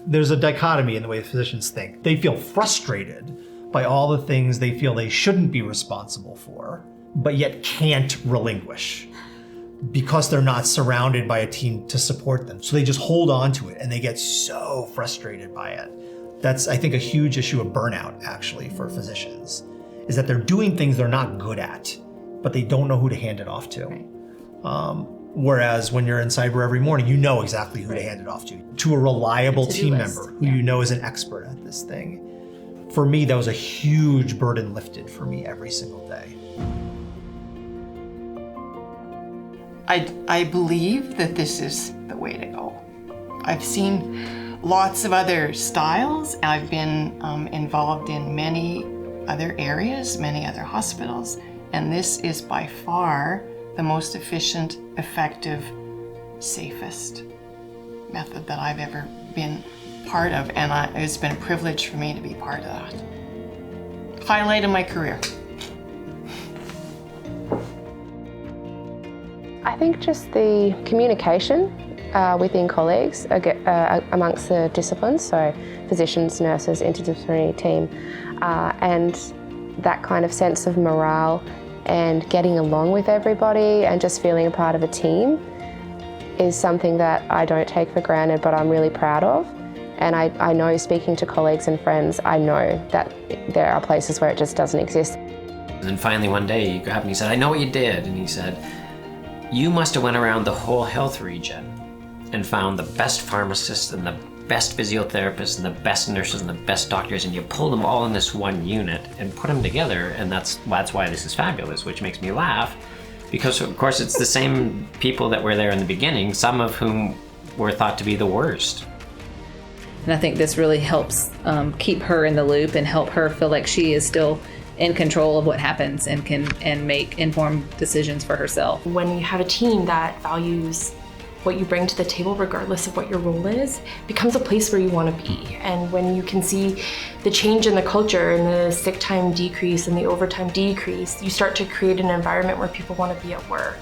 There's a dichotomy in the way physicians think. They feel frustrated by all the things they feel they shouldn't be responsible for, but yet can't relinquish because they're not surrounded by a team to support them. So they just hold on to it and they get so frustrated by it. That's, I think, a huge issue of burnout, actually, for physicians, is that they're doing things they're not good at, but they don't know who to hand it off to. Right. Whereas when you're in SIBR every morning, you know exactly who to hand it off to a reliable team member who you know is an expert at this thing. For me, that was a huge burden lifted for me every single day. I believe that this is the way to go. I've seen lots of other styles. I've been involved in many other areas, many other hospitals, and this is by far the most efficient, effective, safest method that I've ever been part of, and it's been a privilege for me to be part of that. Highlight of my career. I think just the communication within colleagues amongst the disciplines, so physicians, nurses, interdisciplinary team, and that kind of sense of morale and getting along with everybody and just feeling a part of a team is something that I don't take for granted, but I'm really proud of. And I know, speaking to colleagues and friends, I know that there are places where it just doesn't exist. And then finally one day he grabbed me and he said, "I know what you did." And he said, "You must have went around the whole health region and found the best pharmacists and the best physiotherapists and the best nurses and the best doctors, and you pulled them all in this one unit and put them together, and that's why this is fabulous," which makes me laugh, because of course it's the same people that were there in the beginning, some of whom were thought to be the worst. And I think this really helps keep her in the loop and help her feel like she is still in control of what happens and can make informed decisions for herself. When you have a team that values what you bring to the table, regardless of what your role is, becomes a place where you want to be. And when you can see the change in the culture and the sick time decrease and the overtime decrease, you start to create an environment where people want to be at work.